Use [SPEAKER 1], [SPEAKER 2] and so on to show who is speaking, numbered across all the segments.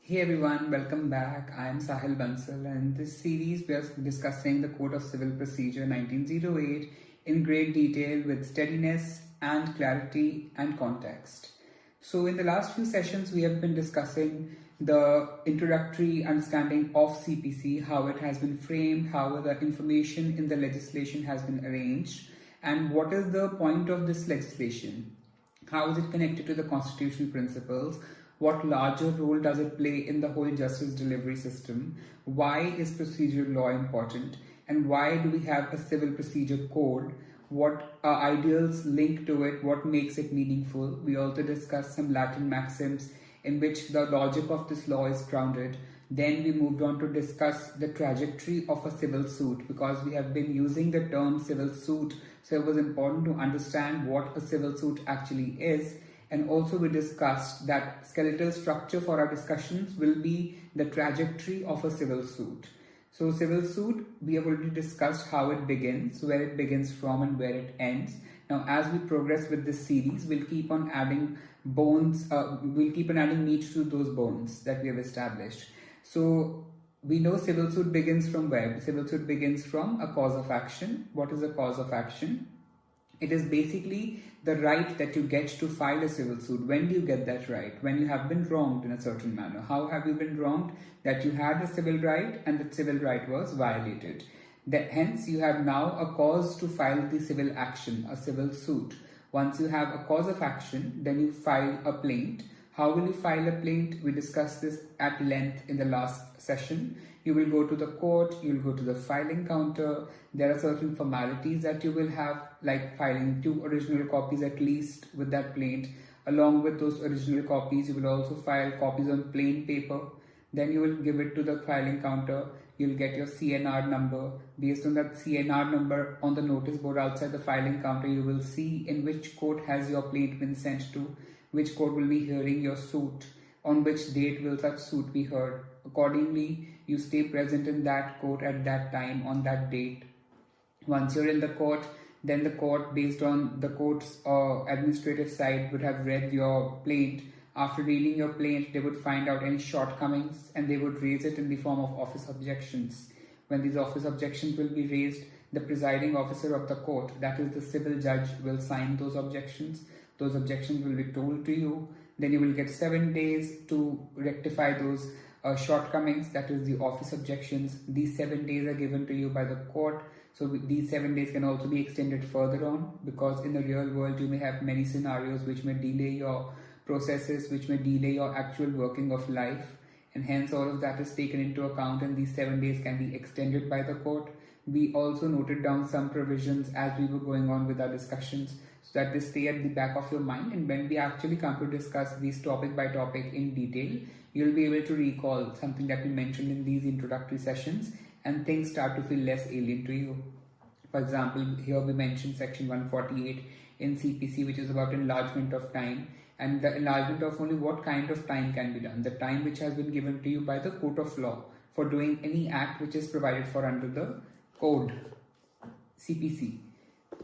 [SPEAKER 1] Hey everyone, welcome back. I am Sahil Bansal, and in this series we are discussing the Code of Civil Procedure 1908 in great detail with steadiness and clarity and context. So, in the last few sessions, we have been discussing the introductory understanding of CPC, how it has been framed, how the information in the legislation has been arranged, and what is the point of this legislation. How is it connected to the constitutional principles? What larger role does it play in the whole justice delivery system? Why is procedural law important? And why do we have a civil procedure code? What are ideals linked to it? What makes it meaningful? We also discussed some Latin maxims in which the logic of this law is grounded. Then we moved on to discuss the trajectory of a civil suit because we have been using the term civil suit. So it was important to understand what a civil suit actually is. And also we discussed that skeletal structure for our discussions will be the trajectory of a civil suit. So civil suit, we have already discussed how it begins, where it begins from and where it ends. Now, as we progress with this series, we'll keep on adding meat to those bones that we have established. So we know civil suit begins from where? Civil suit begins from a cause of action. What is a cause of action? It is basically the right that you get to file a civil suit. When do you get that right? When you have been wronged in a certain manner. How have you been wronged? That you had a civil right and that civil right was violated. Hence, you have now a cause to file the civil action, a civil suit. Once you have a cause of action, then you file a plaint. How will you file a plaint? We discussed this at length in the last session. You will go to the court, you will go to the filing counter. There are certain formalities that you will have, like filing 2 original copies at least with that plaint. Along with those original copies, you will also file copies on plain paper. Then you will give it to the filing counter. You'll get your CNR number. Based on that CNR number on the notice board outside the filing counter, you will see in which court has your plaint been sent to, which court will be hearing your suit, on which date will such suit be heard. Accordingly, you stay present in that court at that time on that date. Once you're in the court, then the court, based on the court's administrative side, would have read your plaint. After reading your plaint, they would find out any shortcomings and they would raise it in the form of office objections. When these office objections will be raised, the presiding officer of the court, that is the civil judge, will sign those objections. Those objections will be told to you. Then you will get 7 days to rectify those shortcomings, that is the office objections. These 7 days are given to you by the court. So these 7 days can also be extended further on, because in the real world you may have many scenarios which may delay your processes, which may delay your actual working of life, and hence all of that is taken into account, and these 7 days can be extended by the court. We also noted down some provisions as we were going on with our discussions, so that they stay at the back of your mind, and when we actually come to discuss these topic by topic in detail, you'll be able to recall something that we mentioned in these introductory sessions, and things start to feel less alien to you. For example, here we mentioned section 148 in CPC, which is about enlargement of time, and the enlargement of only what kind of time can be done. The time which has been given to you by the court of law for doing any act which is provided for under the code, CPC.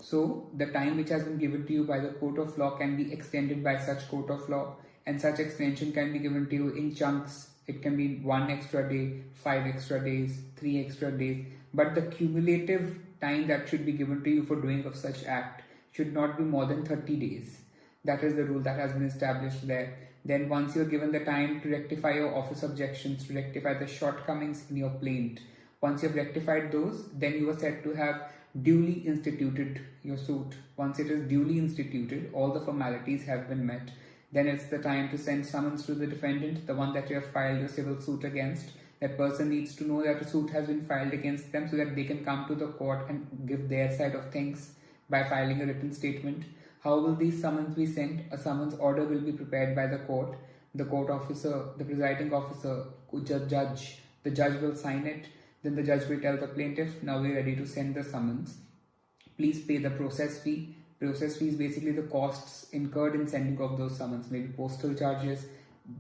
[SPEAKER 1] So the time which has been given to you by the court of law can be extended by such court of law, and such extension can be given to you in chunks. It can be 1 extra day, 5 extra days, 3 extra days, but the cumulative time that should be given to you for doing of such act should not be more than 30 days. That is the rule that has been established there. Then once you're given the time to rectify your office objections, to rectify the shortcomings in your plaint, once you've rectified those, then you are said to have duly instituted your suit. Once it is duly instituted, all the formalities have been met. Then it's the time to send summons to the defendant, the one that you have filed your civil suit against. That person needs to know that a suit has been filed against them so that they can come to the court and give their side of things by filing a written statement. How will these summons be sent? A summons order will be prepared by the court. The court officer, the presiding officer, judge, the judge will sign it. Then the judge will tell the plaintiff, now we're ready to send the summons. Please pay the process fee. Process fee is basically the costs incurred in sending of those summons, maybe postal charges,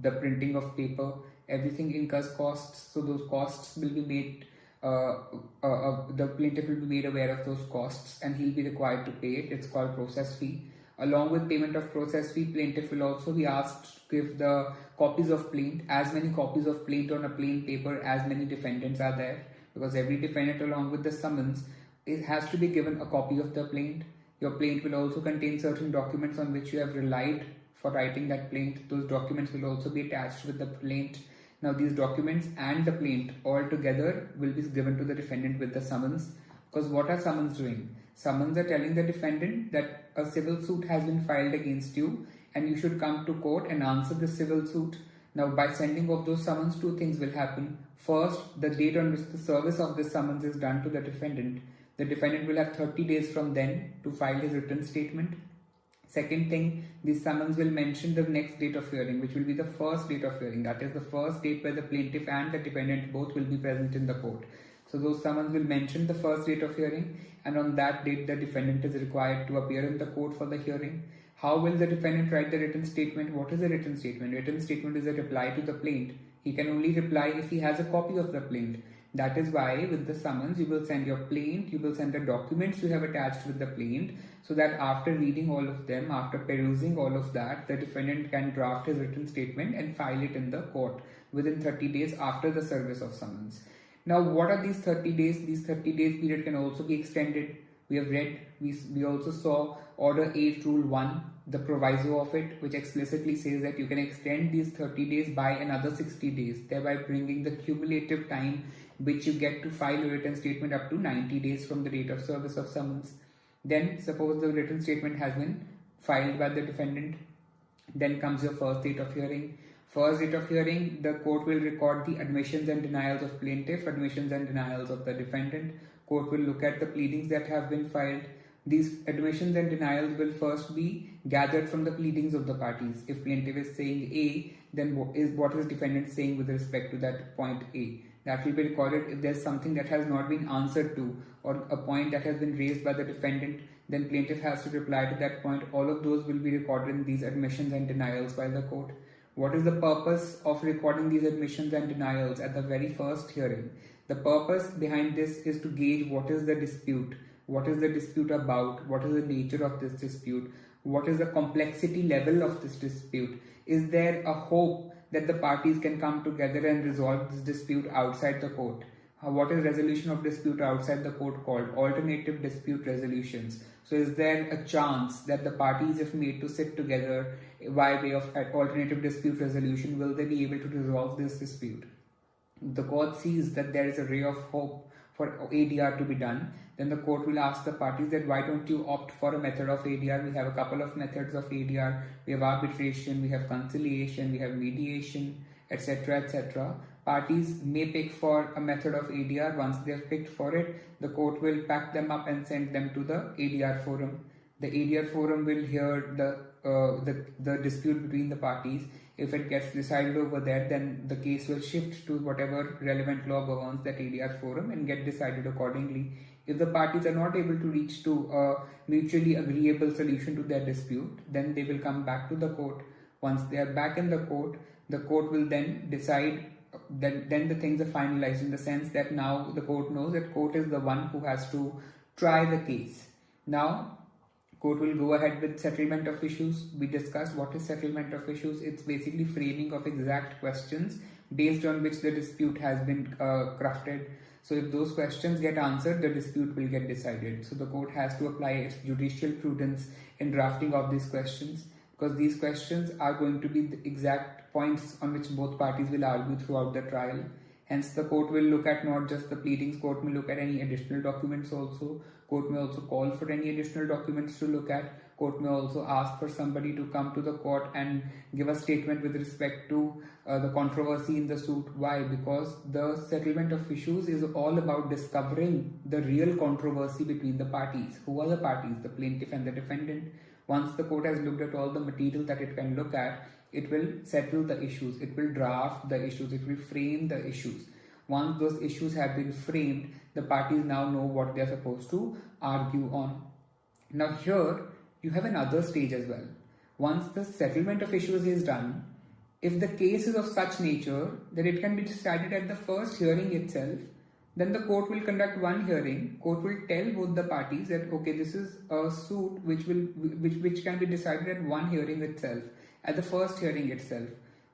[SPEAKER 1] the printing of paper, everything incurs costs. So those costs will be made, the plaintiff will be made aware of those costs and he'll be required to pay it. It's called process fee. Along with payment of process fee, plaintiff will also be asked to give the copies of plaint, as many copies of plaint on a plain paper as many defendants are there, because every defendant along with the summons, it has to be given a copy of the plaint. Your plaint will also contain certain documents on which you have relied for writing that plaint. Those documents will also be attached with the plaint. Now these documents and the plaint all together will be given to the defendant with the summons. Because what are summons doing? Summons are telling the defendant that a civil suit has been filed against you and you should come to court and answer the civil suit. Now by sending of those summons, two things will happen. First, the date on which the service of this summons is done to the defendant. The defendant will have 30 days from then to file his written statement. Second thing, the summons will mention the next date of hearing, which will be the first date of hearing. That is the first date where the plaintiff and the defendant both will be present in the court. So those summons will mention the first date of hearing, and on that date the defendant is required to appear in the court for the hearing. How will the defendant write the written statement? What is a written statement? Written statement is a reply to the plaint. He can only reply if he has a copy of the plaint. That is why with the summons you will send your plaint, you will send the documents you have attached with the plaint, so that after reading all of them, after perusing all of that, the defendant can draft his written statement and file it in the court within 30 days after the service of summons. Now what are these 30 days? These 30 days period can also be extended. We have read, we also saw Order 8 Rule 1, the proviso of it, which explicitly says that you can extend these 30 days by another 60 days, thereby bringing the cumulative time which you get to file a written statement up to 90 days from the date of service of summons. Then suppose the written statement has been filed by the defendant, then comes your first date of hearing. First date of hearing, the court will record the admissions and denials of plaintiff, admissions and denials of the defendant. Court will look at the pleadings that have been filed. These admissions and denials will first be gathered from the pleadings of the parties. If plaintiff is saying A, then what is defendant saying with respect to that point A? That will be recorded. If there's something that has not been answered to, or a point that has been raised by the defendant, then plaintiff has to reply to that point. All of those will be recorded in these admissions and denials by the court. What is the purpose of recording these admissions and denials at the very first hearing? The purpose behind this is to gauge what is the dispute. What is the dispute about? What is the nature of this dispute? What is the complexity level of this dispute? Is there a hope that the parties can come together and resolve this dispute outside the court? What is resolution of dispute outside the court called? Alternative dispute resolutions. So is there a chance that the parties, if made to sit together by way of alternative dispute resolution, will they be able to resolve this dispute? The court sees that there is a ray of hope for ADR to be done, then the court will ask the parties that why don't you opt for a method of ADR? We have a couple of methods of ADR. We have arbitration, we have conciliation, we have mediation, etc. etc. Parties may pick for a method of ADR. Once they have picked for it, the court will pack them up and send them to the ADR forum. The ADR forum will hear the dispute between the parties. If it gets decided over there, then the case will shift to whatever relevant law governs that ADR forum and get decided accordingly. If the parties are not able to reach to a mutually agreeable solution to their dispute, then they will come back to the court. Once they are back in the court will then decide. Then the things are finalized in the sense that now the court knows that court is the one who has to try the case. Now court will go ahead with settlement of issues. We discussed what is settlement of issues. It's basically framing of exact questions based on which the dispute has been crafted. So if those questions get answered, the dispute will get decided. So the court has to apply its judicial prudence in drafting of these questions, because these questions are going to be the exact points on which both parties will argue throughout the trial. Hence the court will look at not just the pleadings, court may look at any additional documents also. Court may also call for any additional documents to look at. Court may also ask for somebody to come to the court and give a statement with respect to the controversy in the suit. Why? Because the settlement of issues is all about discovering the real controversy between the parties. Who are the parties? The plaintiff and the defendant. Once the court has looked at all the material that it can look at, it will settle the issues, it will draft the issues, it will frame the issues. Once those issues have been framed, the parties now know what they are supposed to argue on. Now here, you have another stage as well. Once the settlement of issues is done, if the case is of such nature that it can be decided at the first hearing itself, Then the court will conduct one hearing. Court will tell both the parties that okay, this is a suit which can be decided at one hearing itself, at the first hearing itself.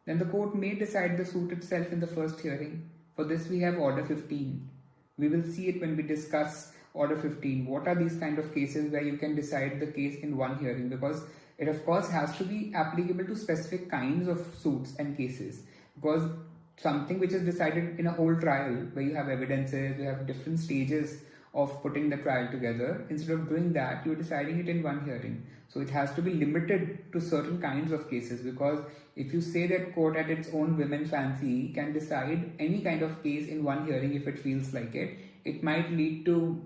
[SPEAKER 1] Then the court may decide the suit itself in the first hearing. For this we have Order 15. We will see it when we discuss Order 15. What are these kind of cases where you can decide the case in one hearing? Because it of course has to be applicable to specific kinds of suits and cases. Because something which is decided in a whole trial, where you have evidences, you have different stages of putting the trial together, instead of doing that, you're deciding it in one hearing. So it has to be limited to certain kinds of cases, because if you say that court at its own whim and fancy can decide any kind of case in one hearing if it feels like it, it might lead to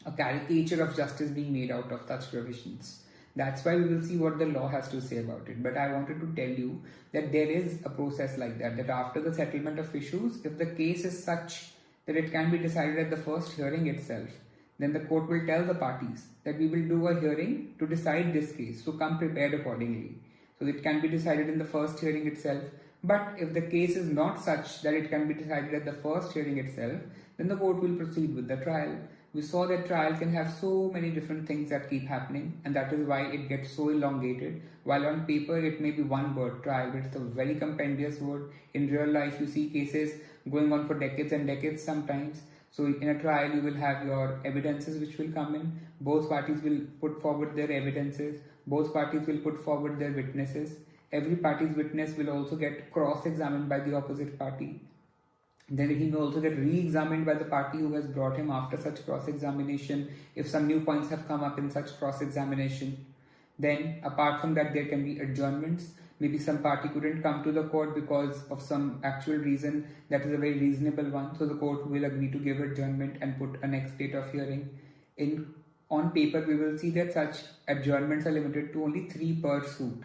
[SPEAKER 1] a caricature of justice being made out of such provisions. That's why we will see what the law has to say about it. But I wanted to tell you that there is a process like that, that after the settlement of issues, if the case is such that it can be decided at the first hearing itself, then the court will tell the parties that we will do a hearing to decide this case, so come prepared accordingly. So it can be decided in the first hearing itself. But if the case is not such that it can be decided at the first hearing itself, then the court will proceed with the trial. We saw that trial can have so many different things that keep happening, and that is why it gets so elongated. While on paper it may be one word trial, but it's a very compendious word. In real life you see cases going on for decades and decades sometimes. So in a trial you will have your evidences which will come in. Both parties will put forward their evidences. Both parties will put forward their witnesses. Every party's witness will also get cross-examined by the opposite party. Then he may also get re-examined by the party who has brought him after such cross-examination if some new points have come up in such cross-examination. Then apart from that, there can be adjournments. Maybe some party couldn't come to the court because of some actual reason that is a very reasonable one, so the court will agree to give adjournment and put a next date of hearing. On paper we will see that such adjournments are limited to only 3 per suit.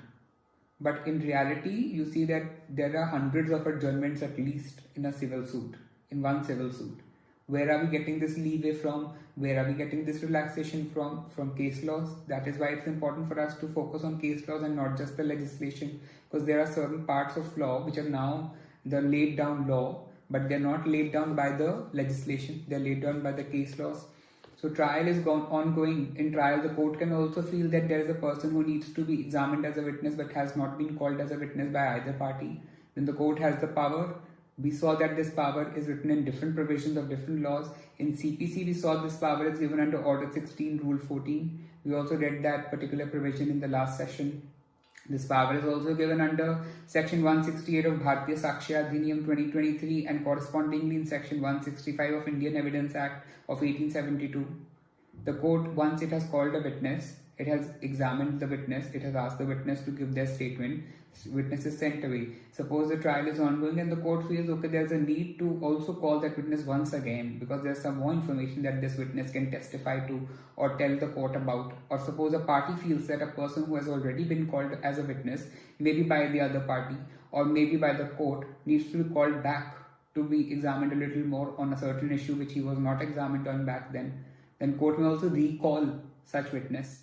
[SPEAKER 1] But in reality, you see that there are hundreds of adjournments at least in a civil suit, in one civil suit. Where are we getting this leeway from? Where are we getting this relaxation from? From case laws. That is why it's important for us to focus on case laws and not just the legislation, because there are certain parts of law which are now the laid down law, but they're not laid down by the legislation, they're laid down by the case laws. So trial is ongoing. In trial, the court can also feel that there is a person who needs to be examined as a witness but has not been called as a witness by either party. Then the court has the power. We saw that this power is written in different provisions of different laws. In CPC, we saw this power is given under Order 16, Rule 14. We also read that particular provision in the last session. This power is also given under Section 168 of Bharatiya Sakshya Adhiniyam 2023 and correspondingly in Section 165 of Indian Evidence Act of 1872. The court, once it has called a witness, it has examined the witness, it has asked the witness to give their statement, witness is sent away. Suppose the trial is ongoing and the court feels, okay, there's a need to also call that witness once again because there's some more information that this witness can testify to or tell the court about. Or suppose a party feels that a person who has already been called as a witness, maybe by the other party or maybe by the court, needs to be called back to be examined a little more on a certain issue which he was not examined on back then. Then court may also recall such witness.